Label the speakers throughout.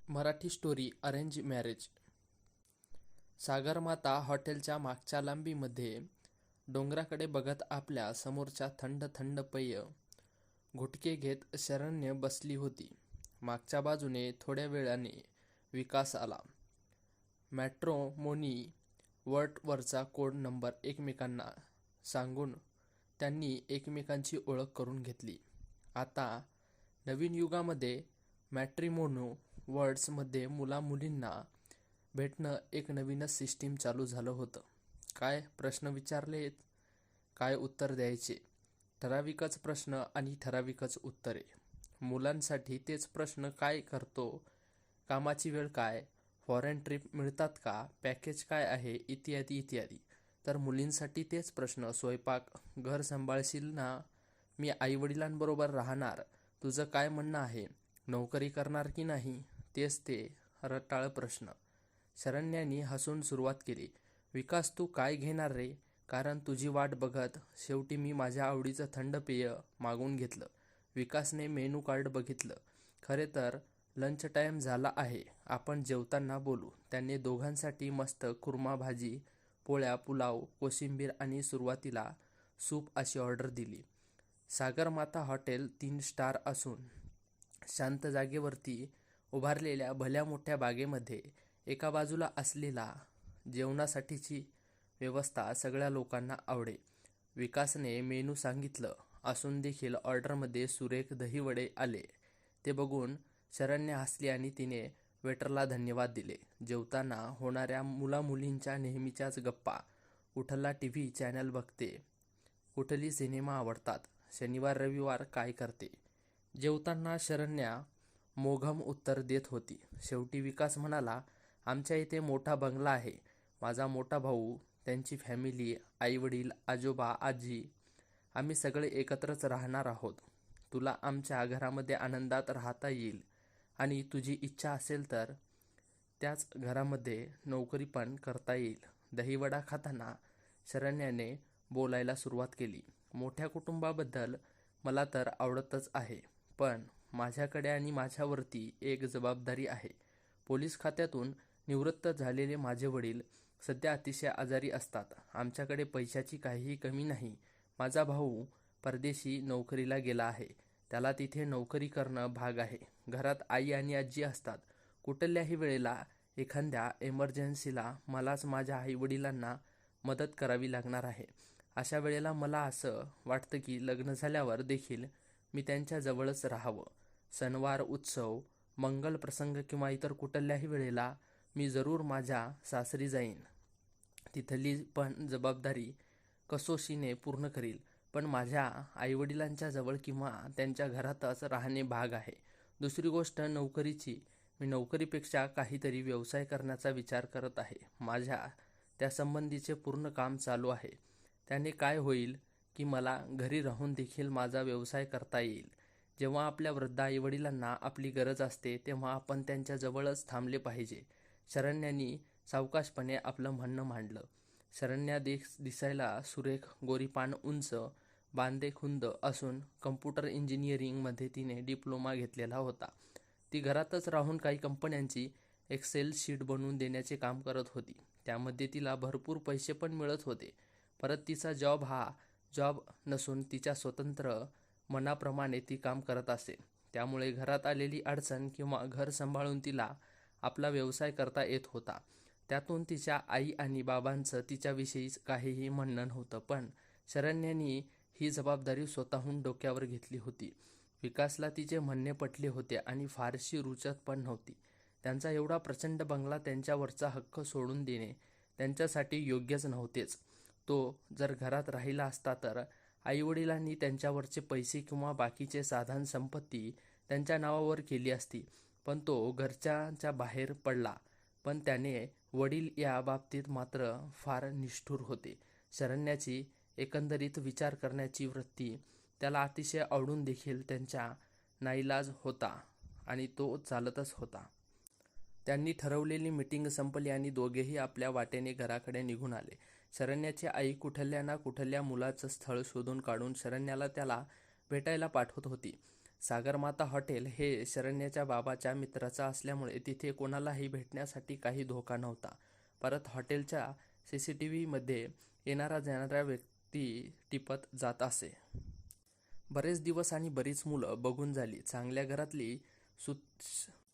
Speaker 1: Marathi story arrange marriage. Sagarmatha हॉटेलच्या मागच्या लांबीमध्ये डोंगराकडे बघत आपल्या समोरच्या थंड थंड पेय घुटके घेत शरण्य बसली होती. मागच्या बाजूने थोड्या वेळाने विकास आला. मॅट्रोमोनी वर्टवरचा कोड नंबर एकमेकांना सांगून त्यांनी एकमेकांची ओळख करून घेतली. आता नवीन युगामध्ये मॅट्रिमोनो वर्ड्समध्ये मुला-मुलींना भेटणं एक नवीनच सिस्टीम चालू झालं होतं. काय प्रश्न विचारलेत, काय उत्तर द्यायचे, ठराविकच प्रश्न आणि ठराविकच उत्तरे. मुलांसाठी तेच प्रश्न, काय करतो, कामाची वेळ काय, फॉरेन ट्रिप मिळतात का, पॅकेज काय आहे, इत्यादी इत्यादी. तर मुलींसाठी तेच प्रश्न, स्वयंपाक, घर सांभाळशील ना, मी आईवडिलांबरोबर राहणार, तुझं काय म्हणणं आहे, नोकरी करणार की नाही. तेच ते रटाळ प्रश्न. शरण्याने हसून सुरुवात केली. विकास, तू काय घेणार रे, कारण तुझी वाट बघत शेवटी मी माझ्या आवडीचं थंड पेय मागून घेतलं. विकासने मेनू कार्ड बघितलं. खरे तर लंच टाईम झाला आहे, आपण जेवताना बोलू. त्याने दोघांसाठी मस्त कुर्मा भाजी, पोळ्या, पुलाव, कोशिंबीर आणि सुरुवातीला सूप अशी ऑर्डर दिली. सागरमाता हॉटेल 3 स्टार असून शांत जागेवरती उभारलेल्या भल्या मोठ्या बागेमध्ये एका बाजूला असलेला जेवणासाठीची व्यवस्था सगळ्या लोकांना आवडे. विकासने मेनू सांगितलं असून देखील ऑर्डरमध्ये सुरेख दहीवडे आले. ते बघून शरण्या हसली आणि तिने वेटरला धन्यवाद दिले. जेवताना होणाऱ्या मुलामुलींच्या नेहमीच्याच गप्पा. कुठला टीव्ही चॅनल बघते, कुठली सिनेमा आवडतात, शनिवार रविवार काय करते. जेवताना शरण्या मोघम उत्तर देत होती. शेवटी विकास म्हणाला, आमच्या इथे मोठा बंगला आहे, माझा मोठा भाऊ, त्यांची फॅमिली, आईवडील, आजोबा, आजी, आम्ही सगळे एकत्रच राहणार आहोत. तुला आमच्या घरामध्ये आनंदात राहता येईल आणि तुझी इच्छा असेल तर त्याच घरामध्ये नोकरी पण करता येईल. दहीवडा खाताना शरण्याने बोलायला सुरुवात केली. मोठ्या कुटुंबाबद्दल मला तर आवडतच आहे, पण माझ्याकडे आणि माझ्यावरती एक जबाबदारी आहे. पोलीस खात्यातून निवृत्त झालेले माझे वडील सध्या अतिशय आजारी असतात. आमच्याकडे पैशाची काहीही कमी नाही. माझा भाऊ परदेशी नोकरीला गेला आहे, त्याला तिथे नोकरी करणं भाग आहे. घरात आई आणि आजी असतात. कुठल्याही वेळेला एखाद्या इमर्जन्सीला मलाच माझ्या आईवडिलांना मदत करावी लागणार आहे. अशा वेळेला मला असं वाटतं की लग्न झाल्यावर देखील मी त्यांच्या जवळच राहावं. सणवार, उत्सव, मंगल प्रसंग किंवा इतर कुठल्याही वेळेला मी जरूर माझ्या सासरी जाईन. तिथली पण जबाबदारी कसोशीने पूर्ण करील, पण माझ्या आईवडिलांच्या जवळ किंवा त्यांच्या घरातच राहणे भाग आहे. दुसरी गोष्ट नोकरीची. मी नोकरीपेक्षा काहीतरी व्यवसाय करण्याचा विचार करत आहे. माझ्या त्यासंबंधीचे पूर्ण काम चालू आहे. त्याने काय होईल की मला घरी राहून देखील माझा व्यवसाय करता येईल. जेव्हा आपल्या वृद्ध आईवडिलांना आपली गरज असते तेव्हा आपण त्यांच्या जवळच थांबले पाहिजे. शरण्यानी सावकाशपणे आपलं म्हणणं मांडलं. शरण्या दिसायला सुरेख, गोरीपान, उंच, बांधेखुंद असून कम्प्युटर इंजिनिअरिंगमध्ये तिने डिप्लोमा घेतलेला होता. ती घरातच राहून काही कंपन्यांची एक्सेल शीट बनवून देण्याचे काम करत होती. त्यामध्ये तिला भरपूर पैसे पण मिळत होते. परत तिचा जॉब हा जॉब नसून तिच्या स्वतंत्र मनाप्रमाणे ती काम करत असे. त्यामुळे घरात आलेली अडचण किंवा घर सांभाळून तिला आपला व्यवसाय करता येत होता. त्यातून तिच्या आई आणि बाबांचं तिच्याविषयीच काहीही म्हणणं नव्हतं, पण शरण्यानी ही जबाबदारी स्वतःहून डोक्यावर घेतली होती. विकासला तिचे म्हणणे पटले होते आणि फारशी रुचत पण नव्हती. त्यांचा एवढा प्रचंड बंगला त्यांच्यावरचा हक्क सोडून देणे त्यांच्यासाठी योग्यच नव्हतेच. तो जर घरात राहिला असता तर आईवडिलांनी त्यांच्यावरचे पैसे किंवा बाकीचे साधन संपत्ती त्यांच्या नावावर केली असती, पण तो घरच्यांच्या बाहेर पडला. पण त्याने वडील या बाबतीत मात्र फार निष्ठुर होते. शरण्याची एकंदरीत विचार करण्याची वृत्ती त्याला अतिशय आवडून देखील त्यांचा नाईलाज होता आणि तो चालतच होता. त्यांनी ठरवलेली मीटिंग संपली आणि दोघेही आपल्या वाटेने घराकडे निघून आले. शरण्याची आई कुठल्या ना कुठल्या मुलाचं स्थळ शोधून काढून शरण्याला त्याला भेटायला पाठवत होती. सागरमाता हॉटेल हे शरण्याच्या बाबाच्या मित्राचं असल्यामुळे तिथे कोणालाही भेटण्यासाठी काही धोका नव्हता. परत हॉटेलच्या CCTVमध्ये येणारा जाणाऱ्या व्यक्ती टिपत जात असे. बरेच दिवस आणि बरीच मुलं बघून झाली. चांगल्या घरातली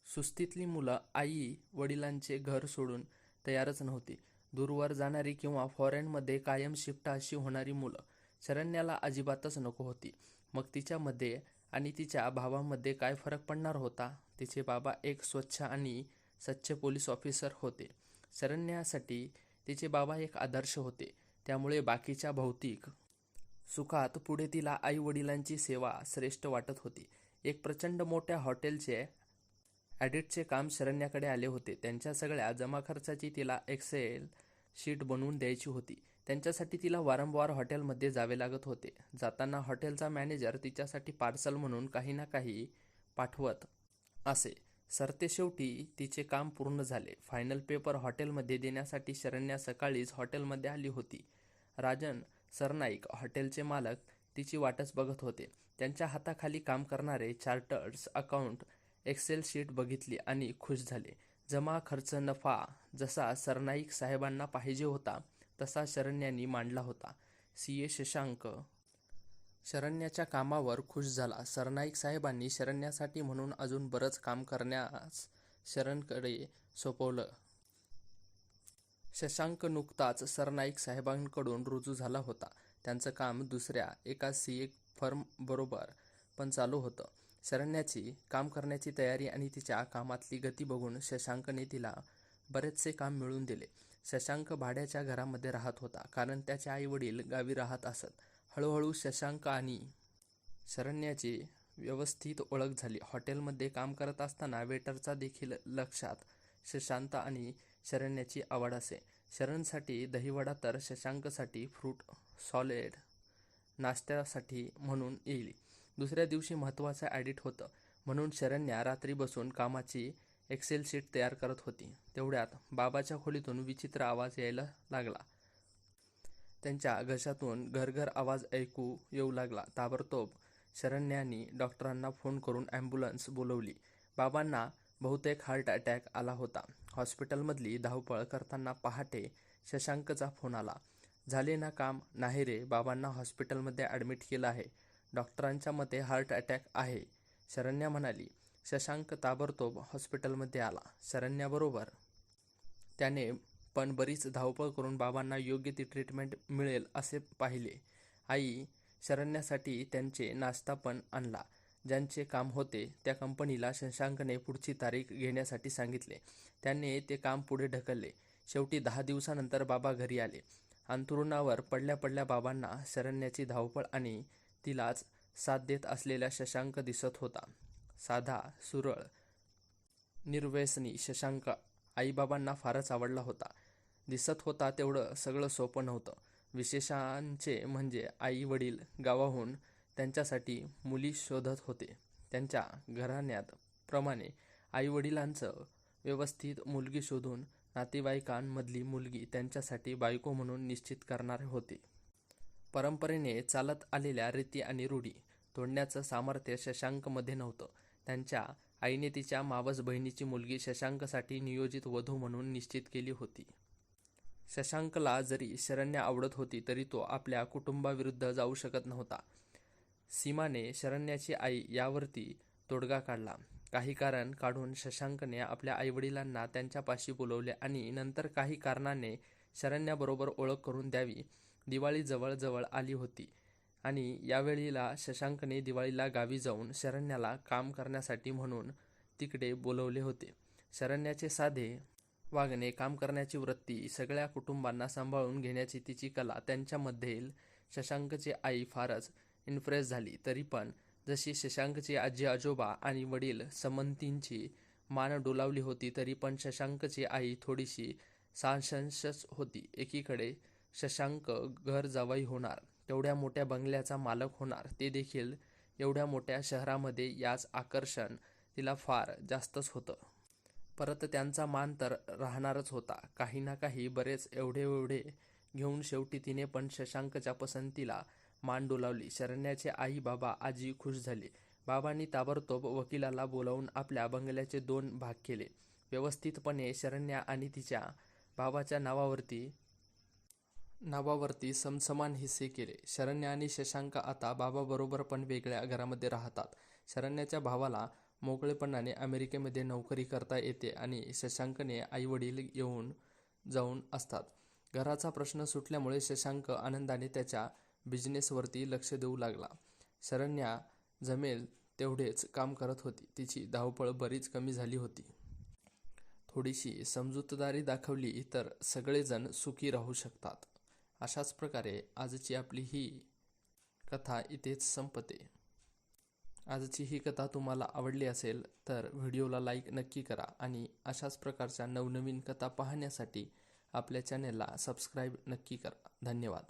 Speaker 1: सुस्तीतली मुलं आई वडिलांचे घर सोडून तयारच नव्हती. दूरवर जाणारी किंवा फॉरेनमध्ये कायम शिफ्ट अशी होणारी मुलं शरण्याला अजिबातच नको होती. मग तिच्यामध्ये आणि तिच्या भावामध्ये काय फरक पडणार होता? तिचे बाबा एक स्वच्छ आणि सच्चे पोलीस ऑफिसर होते. शरण्यासाठी तिचे बाबा एक आदर्श होते. त्यामुळे बाकीच्या भौतिक सुखात पुढे तिला आई वडिलांची सेवा श्रेष्ठ वाटत होती. एक प्रचंड मोठ्या हॉटेलचे ऑडिटचे काम शरण्याकडे आले होते. त्यांच्या सगळ्या जमा खर्चाची तिला एक्सेल शीट बनवून द्यायची होती. त्यांच्यासाठी तिला वारंवार हॉटेलमध्ये जावे लागत होते. जाताना हॉटेलचा मॅनेजर तिच्यासाठी पार्सल म्हणून काही ना काही पाठवत असे. सरतेशेवटी तिचे काम पूर्ण झाले. फायनल पेपर हॉटेलमध्ये देण्यासाठी शरण्या सकाळीच हॉटेलमध्ये आली होती. राजन सरनाईक हॉटेलचे मालक तिची वाटच बघत होते. त्यांच्या हाताखाली काम करणारे चार्टर्स अकाउंट एक्सेल शीट बघितली आणि खुश झाले. जमा खर्च नफा जसा सरनाईक साहेबांना पाहिजे होता तसा शरण्यानी मांडला होता. CA शशांक शरण्याच्या कामावर खुश झाला. सरनाईक साहेबांनी शरण्यासाठी म्हणून अजून बरंच काम करण्यास शरणकडे सोपवलं. शशांक नुकताच सरनाईक साहेबांकडून रुजू झाला होता. त्यांचं काम दुसऱ्या एका CA फर्म बरोबर पण चालू होतं. शरण्याची काम करण्याची तयारी आणि तिच्या कामातली गती बघून शशांकने तिला बरेचसे काम मिळवून दिले. शशांक भाड्याच्या घरामध्ये राहत होता, कारण त्याचे आई वडील गावी राहत असत. हळूहळू शशांक आणि शरण्याची व्यवस्थित ओळख झाली. हॉटेलमध्ये काम करत असताना वेटरचा देखील लक्षात शशांत आणि शरण्याची आवड असे. शरणसाठी दहीवडा तर शशांकसाठी फ्रूट सॉलेड नाश्त्यासाठी म्हणून येईल. दुसऱ्या दिवशी महत्त्वाचं ॲडिट होतं म्हणून शरण्या रात्री बसून कामाची एक्सेल शीट तयार करत होती. तेवढ्यात बाबाच्या खोलीतून विचित्र आवाज यायला लागला. त्यांच्या घशातून घरघर आवाज ऐकू येऊ लागला. ताबडतोब शरण्यानी डॉक्टरांना फोन करून ॲम्ब्युलन्स बोलवली. बाबांना बहुतेक हार्ट अटॅक आला होता. हॉस्पिटलमधली धावपळ करताना पहाटे शशांकचा फोन आला. झाले ना काम? नाही रे, बाबांना हॉस्पिटलमध्ये ॲडमिट केलं आहे. डॉक्टरांच्या मते हार्ट अटॅक आहे, शरण्या म्हणाली. शशांक ताबडतोब हॉस्पिटलमध्ये आला. शरण्याबरोबर त्याने पण बरीच धावपळ करून बाबांना योग्य ती ट्रीटमेंट मिळेल असे पाहिले. आई शरण्यासाठी त्यांचे नाश्ता पण आणला. ज्यांचे काम होते त्या कंपनीला शशांकने पुढची तारीख घेण्यासाठी सांगितले. त्याने ते काम पुढे ढकलले. शेवटी 10 दिवसानंतर बाबा घरी आले. अंथरुणावर पडल्या पडल्या बाबांना शरण्याची धावपळ आणि तिलाच साथ देत असलेला शशांक दिसत होता. साधा, सुरळ, निर्व्यसनी शशांक आईबाबांना फारच आवडला होता. दिसत होता तेवढं सगळं सोपं नव्हतं. विशेषांचे म्हणजे आई वडील गावाहून त्यांच्यासाठी मुली शोधत होते. त्यांच्या घराण्यात प्रमाणे आई वडिलांचं व्यवस्थित मुलगी शोधून नातेवाईकांमधली मुलगी त्यांच्यासाठी बायको म्हणून निश्चित करणार होते. परंपरेने चालत आलेल्या रीती आणि रूढी तोडण्याचं सामर्थ्य शशांकमध्ये नव्हतं. त्यांच्या आईने तिच्या मावस बहिणीची मुलगी शशांकसाठी नियोजित वधू म्हणून निश्चित केली होती. शशांकला जरी शरण्या आवडत होती तरी तो आपल्या कुटुंबाविरुद्ध जाऊ शकत नव्हता. सीमाने शरण्याची आई यावरती तोडगा काढला. काही कारण काढून शशांकने आपल्या आईवडिलांना त्यांच्यापाशी बोलवले आणि नंतर काही कारणाने शरण्याबरोबर ओळख करून द्यावी. दिवाळी जवळ जवळ आली होती आणि यावेळीला शशांकने दिवाळीला गावी जाऊन शरण्याला काम करण्यासाठी म्हणून तिकडे बोलवले होते. शरण्याचे साधे वागणे, काम करण्याची वृत्ती, सगळ्या कुटुंबांना सांभाळून घेण्याची तिची कला त्यांच्यामधील शशांकची आई फारच इम्प्रेस झाली. तरी पण जशी शशांकची आजी आजोबा आणि वडील संमतींची मान डोलावली होती तरी पण शशांकची आई थोडीशी साशंकच होती. एकीकडे शशांक घर जावई होणार, तेवढ्या मोठ्या बंगल्याचा मालक होणार, ते देखील एवढ्या मोठ्या शहरामध्ये. याच आकर्षण तिला फार जास्तच होतं. परत त्यांचा मान तर राहणारच होता. काही ना काही बरेच एवढे घेऊन शेवटी तिने पण शशांकच्या पसंतीला मान डोलावली. शरण्याचे आई बाबा आजी खुश झाले. बाबांनी ताबडतोब वकिलाला बोलावून आपल्या बंगल्याचे 2 भाग केले. व्यवस्थितपणे शरण्या आणि तिच्या बाबाच्या नावावरती समसमान हिस्से केले. शरण्या आणि शशांक आता बाबाबरोबर पण वेगळ्या घरामध्ये राहतात. शरण्याच्या भावाला मोकळेपणाने अमेरिकेमध्ये नोकरी करता येते आणि शशांकने आईवडील येऊन जाऊन असतात. घराचा प्रश्न सुटल्यामुळे शशांक आनंदाने त्याच्या बिझनेसवरती लक्ष देऊ लागला. शरण्या जमेल तेवढेच काम करत होती. तिची धावपळ बरीच कमी झाली होती. थोडीशी समजूतदारी दाखवली तर सगळेजण सुखी राहू शकतात. अशाच प्रकारे आजची आपली ही कथा इथेच संपते. आजची ही कथा तुम्हाला आवडली असेल तर व्हिडिओला लाईक नक्की करा आणि अशाच प्रकारच्या नवनवीन कथा पाहण्यासाठी आपल्या चॅनेलला सबस्क्राईब नक्की करा. धन्यवाद.